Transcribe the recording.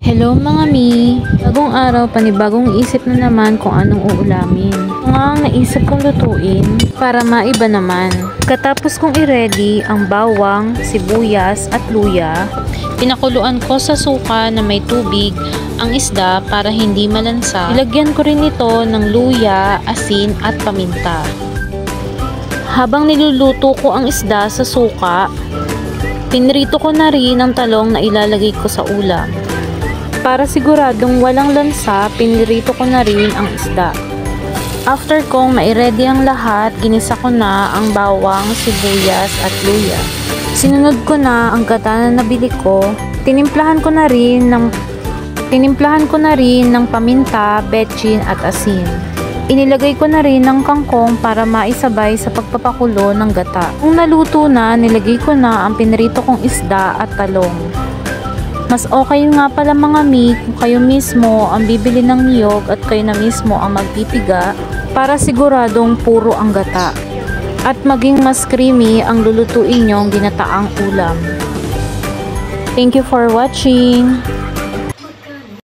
Hello mga mi! Bagong araw, panibagong isip na naman kung anong uulamin. Ito nga ang naisip kong lutuin para maiba naman. Katapos kong i-ready ang bawang, sibuyas at luya, pinakuluan ko sa suka na may tubig ang isda para hindi malansa. Ilagyan ko rin ito ng luya, asin at paminta. Habang niluluto ko ang isda sa suka, pinrito ko na rin ang talong na ilalagay ko sa ulam. Para siguradong walang lansa, pinirito ko na rin ang isda. After kong mai-ready ang lahat, ginisa ko na ang bawang, sibuyas at luya. Sinunod ko na ang gata na nabili ko. Tinimplahan ko na rin ng paminta, betchin at asin. Inilagay ko na rin ng kangkong para maisabay sa pagpapakulo ng gata. Kung naluto na, nilagay ko na ang pinirito kong isda at talong. Mas okay nga pala mga mi kung kayo mismo ang bibili ng niyog at kayo na mismo ang magpipiga para siguradong puro ang gata at maging mas creamy ang lulutuin nyong ginataang ulam. Thank you for watching!